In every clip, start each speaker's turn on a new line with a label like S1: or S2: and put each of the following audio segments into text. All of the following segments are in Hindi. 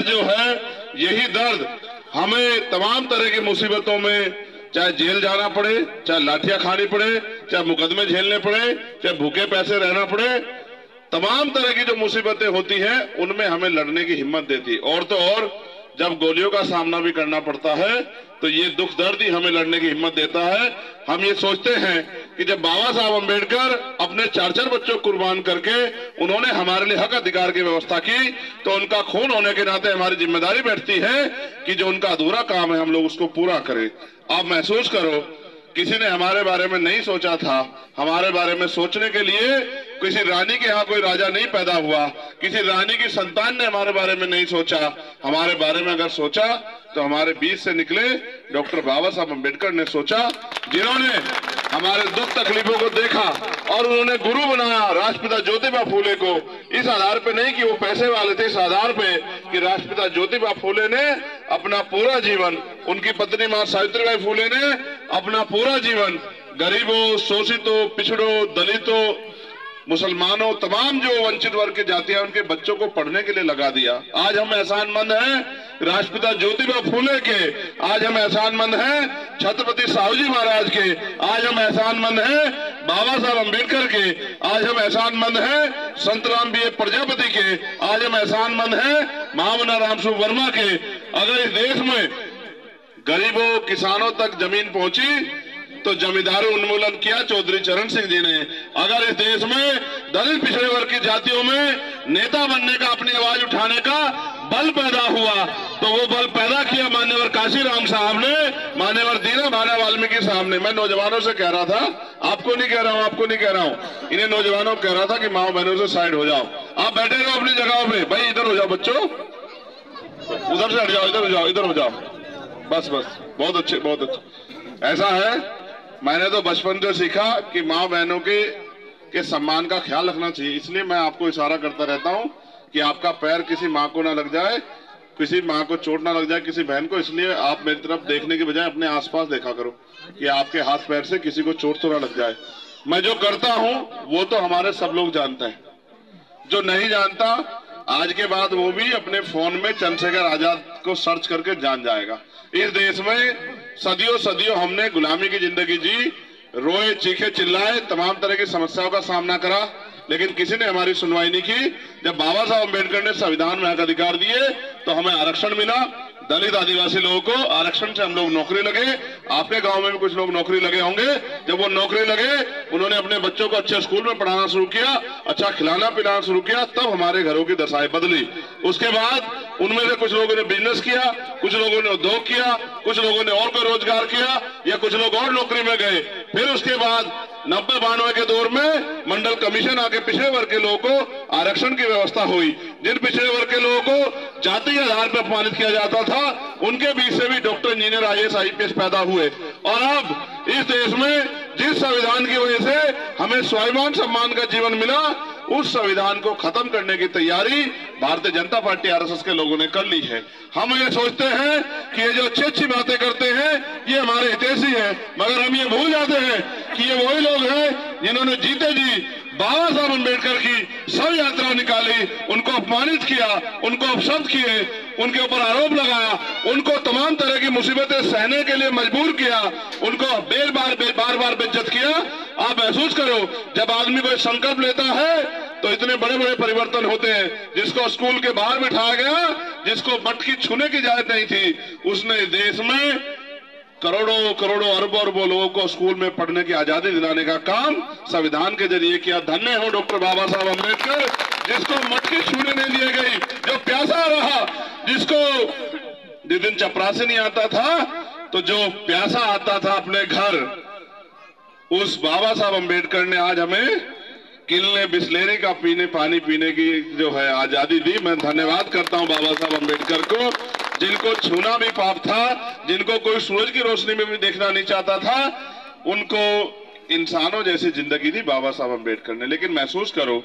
S1: जो है यही दर्द हमें तमाम तरह की मुसीबतों में, चाहे जेल जाना पड़े, चाहे लाठियां खानी पड़े, चाहे मुकदमे झेलने पड़े, चाहे भूखे पैसे रहना पड़े, तमाम तरह की जो मुसीबतें होती हैं उनमें हमें लड़ने की हिम्मत देती है। और तो और जब गोलियों का सामना भी करना पड़ता है तो ये दुख दर्द ही हमें लड़ने की हिम्मत देता है। हम ये सोचते हैं कि जब बाबा साहब अम्बेडकर अपने 4-4 बच्चों को कुर्बान करके उन्होंने हमारे लिए हक अधिकार की व्यवस्था की, तो उनका खून होने के नाते हमारी जिम्मेदारी बैठती है कि जो उनका अधूरा काम है हम लोग उसको पूरा करें। आप महसूस करो, किसी ने हमारे बारे में नहीं सोचा था। हमारे बारे में सोचने के लिए किसी रानी के यहाँ कोई राजा नहीं पैदा हुआ, किसी रानी की संतान ने हमारे बारे में नहीं सोचा। हमारे बारे में अगर सोचा तो हमारे बीच से निकले डॉक्टर बाबा साहब अम्बेडकर ने सोचा, जिन्होंने हमारे दुख तकलीफों को देखा और उन्होंने गुरु बनाया राष्ट्रपिता ज्योतिबा फूले को। इस आधार पे नहीं कि वो पैसे वाले थे, इस आधार पे कि राष्ट्रपिता ज्योतिबा फूले ने अपना पूरा जीवन, उनकी पत्नी मां सावित्रीबाई फूले ने अपना पूरा जीवन गरीबों, शोषितों, पिछड़ों, दलितों, मुसलमानों, तमाम जो वंचित वर्ग की जातियां उनके बच्चों को पढ़ने के लिए लगा दिया। आज हम एहसानमंद हैं राष्ट्रपिता ज्योतिबा फूले के, आज हम एहसानमंद हैं छत्रपति साहू जी महाराज के, आज हम एहसानमंद हैं बाबा साहब अम्बेडकर के, आज हम एहसानमंद हैं संत राम बी प्रजापति के, आज हम एहसानमंद हैं महामना रामस्वरूप वर्मा के। अगर इस देश में गरीबों, किसानों तक जमीन पहुंची तो जमींदारी उन्मूलन किया चौधरी चरण सिंह जी ने। अगर इस देश में दलित पिछड़े वर्ग की जातियों में नेता बनने का, अपनी आवाज उठाने का बल पैदा हुआ, तो वो बल पैदा किया मान्यवर काशीराम साहब ने, मान्यवर दीना भाना वाल्मीकि साहब ने। मैं नौजवानों से कह रहा था, आपको नहीं कह रहा हूं, आपको नहीं कह रहा हूं, इन्हें नौजवानों को कह रहा था कि माओ बहनों से साइड हो जाओ। आप बैठे रहो अपनी जगहों पे, भाई इधर हो जाओ बच्चों, उधर से हट जाओ, इधर हो जाओ, इधर हो जाओ, बस बस, बहुत अच्छे, बहुत अच्छे। ऐसा है, मैंने तो बचपन से सीखा कि माँ बहनों के सम्मान का ख्याल रखना चाहिए। इसलिए मैं आपको इशारा करता रहता हूं कि आपका पैर किसी माँ को ना लग जाए, किसी माँ को चोट ना लग जाए, किसी बहन को। इसलिए आप मेरी तरफ देखने के बजाय अपने आसपास देखा करो कि आपके हाथ पैर से किसी को चोट तो ना लग जाए। मैं जो करता हूं वो तो हमारे सब लोग जानते हैं, जो नहीं जानता आज के बाद वो भी अपने फोन में चंद्रशेखर आजाद को सर्च करके जान जाएगा। इस देश में सदियों सदियों हमने गुलामी की जिंदगी जी, रोए, चीखे, चिल्लाए, तमाम तरह की समस्याओं का सामना करा, लेकिन किसी ने हमारी सुनवाई नहीं की। जब बाबा साहब अम्बेडकर ने संविधान में हक अधिकार दिए तो हमें आरक्षण मिला। दलित आदिवासी लोगों को आरक्षण से हम लोग नौकरी लगे। आपके गांव में भी कुछ लोग नौकरी लगे होंगे। जब वो नौकरी लगे, उन्होंने अपने बच्चों को अच्छे स्कूल में पढ़ाना शुरू किया, अच्छा खिलाना पिलाना शुरू किया, तब हमारे घरों की दशाएं बदली। उसके बाद उनमें से कुछ लोगों ने बिजनेस किया, कुछ लोगों ने उद्योग किया, कुछ लोगों ने और कोई रोजगार किया, या कुछ लोग और नौकरी में गए। फिर उसके बाद 90-92 के दौर में मंडल कमीशन आके पिछड़े वर्ग के लोगों को आरक्षण की व्यवस्था हुई। जिन पिछड़े वर्ग के लोगों को जाति के आधार पर अपमानित किया जाता था, उनके बीच से भी डॉक्टर, इंजीनियर, IAS, IPS पैदा हुए। और अब इस देश में जिस संविधान की वजह से हमें स्वाभिमान सम्मान का जीवन मिला, उस संविधान को खत्म करने की तैयारी भारतीय जनता पार्टी RSS के लोगों ने कर ली है। हम ये सोचते हैं कि ये जो अच्छी अच्छी बातें करते हैं ये हमारे हितैषी है, मगर हम ये भूल जाते हैं कि ये वही लोग हैं जिन्होंने जीते जी बाबा साहब अम्बेडकर की शव यात्रा निकाली, उनको अपमानित किया, उनको अपशब्द किए, उनके ऊपर आरोप लगाया, उनको तमाम तरह की मुसीबतें सहने के लिए मजबूर किया, उनको बार बार बेइज्जत किया। आप महसूस करो, जब आदमी कोई संकल्प लेता है तो इतने बड़े बड़े परिवर्तन होते हैं। जिसको स्कूल के बाहर बिठाया गया, जिसको मटकी छूने की इजाजत नहीं थी, उसने देश में करोड़ों करोड़ों अरबों अरबों लोगों को स्कूल में पढ़ने की आजादी दिलाने का काम संविधान के जरिए किया। धन्य हो डॉक्टर बाबा साहब अम्बेडकर, जिसको मटकी छूने नहीं दी गई, जो प्यासा रहा, जिसको जिस दिन चपरासी नहीं आता था तो जो प्यासा आता था अपने घर, उस बाबा साहब अम्बेडकर ने आज हमें किलने बिस्लेरी का पानी पीने की जो है आजादी दी। मैं धन्यवाद करता हूं बाबा साहब अम्बेडकर को, जिनको छूना भी पाप था, जिनको कोई सूरज की रोशनी में भी देखना नहीं चाहता था, उनको इंसानों जैसी जिंदगी दी बाबा साहब अम्बेडकर ने। लेकिन महसूस करो,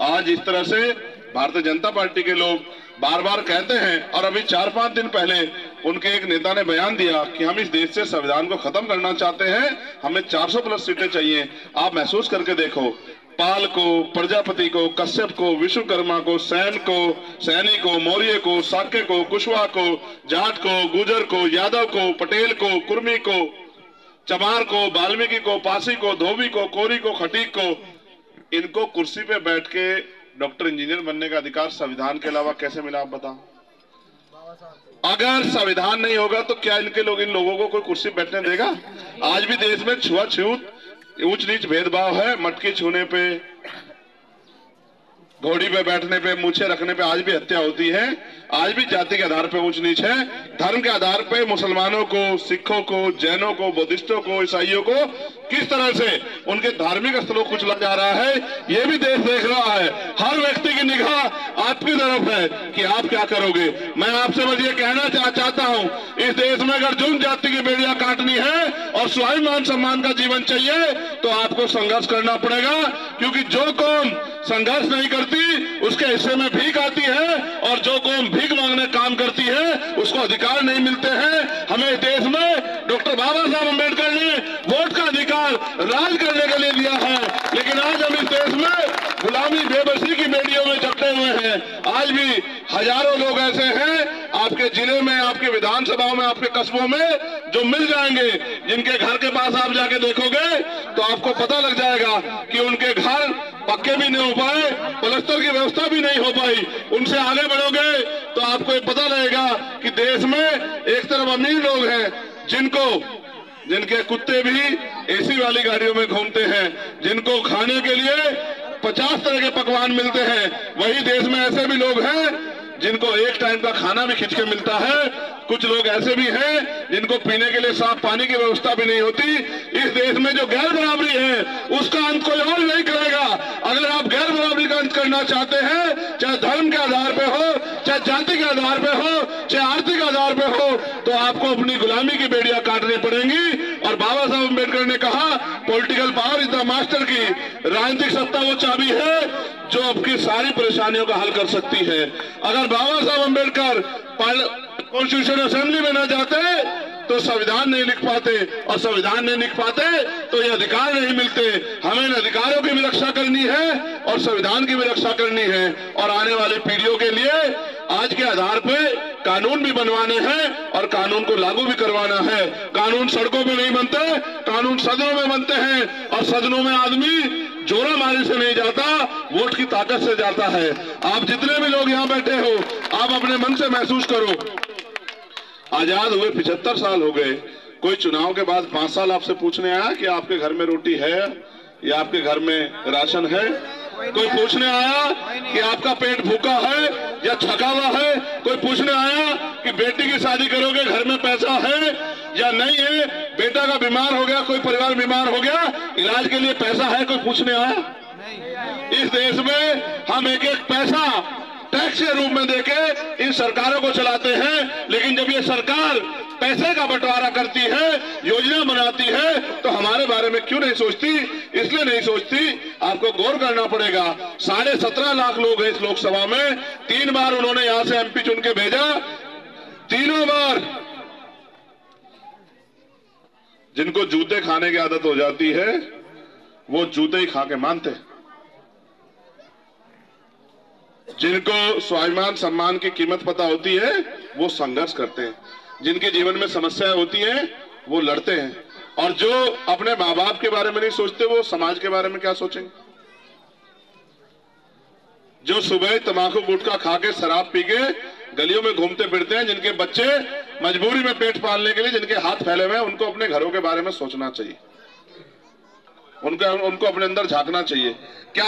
S1: आज इस तरह से भारतीय जनता पार्टी के लोग बार बार कहते हैं, और अभी 4-5 दिन पहले उनके एक नेता ने बयान दिया कि हम इस देश से संविधान को खत्म करना चाहते हैं, हमें 400+ सीटें चाहिए। आप महसूस करके देखो, पाल को, प्रजापति को, कश्यप को, विश्वकर्मा को, सैन को, सैनी को, मौर्य को, साक्य को, कुशवाहा को, जाट को, गुजर को, यादव को, पटेल को, कुर्मी को, चमार को, वाल्मीकि को, पासी को, धोबी को, कोरी को, खटीक को, इनको कुर्सी पे बैठ के डॉक्टर इंजीनियर बनने का अधिकार संविधान के अलावा कैसे मिला, आप बताओ। अगर संविधान नहीं होगा तो क्या इन लोगों को कोई कुर्सी बैठने देगा? आज भी देश में छुआछूत, ऊंच नीच भेदभाव है। मटकी छूने पे, घोड़ी पे बैठने पे, मूछे रखने पे आज भी हत्या होती है। आज भी जाति के आधार पे ऊंच नीच है। धर्म के आधार पे मुसलमानों को, सिखों को, जैनों को, बुद्धिस्टों को, ईसाइयों को किस तरह से उनके धार्मिक स्थलों को कुचला जा रहा है, ये भी देश देख रहा है। हर व्यक्ति की निगाह आपकी तरफ है कि आप क्या करोगे। मैं आपसे बस ये कहना चाहता हूं, इस देश में अगर जुर्म जाति की बेड़ियां काटनी है और स्वाभिमान सम्मान का जीवन चाहिए तो आपको संघर्ष करना पड़ेगा, क्योंकि जो कौम संघर्ष नहीं करती उसके हिस्से में भीख आती है, और जो कौम भीख मांगने काम करती है उसको अधिकार नहीं मिलते हैं। हमें देश में डॉक्टर बाबा साहब अम्बेडकर ने वोट का अधिकार राज करने के लिए दिया है, लेकिन आज हम इस देश में गुलामी बेबसी की बेड़ियों में जकड़े हुए हैं। आज भी हजारों लोग ऐसे हैं आपके जिले में, आपके विधानसभाओं में, आपके कस्बों में जो मिल जाएंगे, जिनके घर के पास आप जाके देखोगे तो आपको पता लग जाएगा कि उनके घर पक्के भी नहीं हो पाए, प्लास्टर की व्यवस्था भी नहीं हो पाई। उनसे आगे बढ़ोगे तो आपको ये पता लगेगा कि देश में एक तरफ अमीर लोग हैं जिनके कुत्ते भी एसी वाली गाड़ियों में घूमते हैं, जिनको खाने के लिए 50 तरह के पकवान मिलते हैं। वही देश में ऐसे भी लोग हैं जिनको एक टाइम का खाना भी खिंच के मिलता है। कुछ लोग ऐसे भी हैं जिनको पीने के लिए साफ पानी की व्यवस्था भी नहीं होती। इस देश में जो गैर बराबरी है उसका अंत कोई और नहीं करेगा। अगर आप गैर बराबरी का अंत करना चाहते हैं, चाहे धर्म के आधार पे हो, चाहे जाति के आधार पे हो, चाहे आर्थिक आधार पे हो, तो आपको अपनी गुलामी की बेड़ियां काटनी पड़ेंगी। और बाबा साहब अम्बेडकर ने कहा, political power is the master की, राजनीतिक सत्ता वो चाबी है जो आपकी सारी परेशानियों का हल कर सकती है। अगर बाबा साहब अम्बेडकर कॉन्स्टिट्यूशन असेंबली में न जाते तो संविधान नहीं लिख पाते, और संविधान नहीं लिख पाते तो ये अधिकार नहीं मिलते। हमें इन अधिकारों की भी रक्षा करनी है और संविधान की भी रक्षा करनी है, और आने वाली पीढ़ियों के लिए आज के आधार पे कानून भी बनवाने हैं और कानून को लागू भी करवाना है। कानून सड़कों पे नहीं बनते, कानून सदनों में बनते हैं, और सदनों में आदमी जोरा मारी से नहीं जाता, वोट की ताकत से जाता है। आप जितने भी लोग यहाँ बैठे हो, आप अपने मन से महसूस करो, आजाद हुए 75 साल हो गए, कोई चुनाव के बाद 5 साल आपसे पूछने आया कि आपके घर में रोटी है या आपके घर में राशन है? कोई पूछने आया कि आपका पेट भूखा है या थका हुआ है? कोई पूछने आया कि बेटी की शादी करोगे, घर में पैसा है या नहीं है? बेटा का बीमार हो गया, कोई परिवार बीमार हो गया, इलाज के लिए पैसा है? कोई पूछने आया? इस देश में हम एक एक पैसा टैक्स के रूप में देके इन सरकारों को चलाते हैं, लेकिन जब ये सरकार पैसे का बंटवारा करती है, योजना बनाती है, तो हमारे बारे में क्यों नहीं सोचती? इसलिए नहीं सोचती, आपको गौर करना पड़ेगा। 17.5 लाख लोग हैं इस लोकसभा में। 3 बार उन्होंने यहां से एमपी चुन के भेजा, तीनों बार जिनको जूते खाने की आदत हो जाती है वो जूते ही खा के मानते हैं। जिनको स्वाभिमान सम्मान की कीमत पता होती है वो संघर्ष करते हैं, जिनके जीवन में समस्याएं होती हैं वो लड़ते हैं, और जो अपने माँ बाप के बारे में नहीं सोचते वो समाज के बारे में क्या सोचेंगे? जो सुबह तंबाकू गुटखा खा के शराब पी के गलियों में घूमते फिरते हैं, जिनके बच्चे मजबूरी में पेट पालने के लिए जिनके हाथ फैले हुए हैं, उनको अपने घरों के बारे में सोचना चाहिए, उनको अपने अंदर झांकना चाहिए। क्या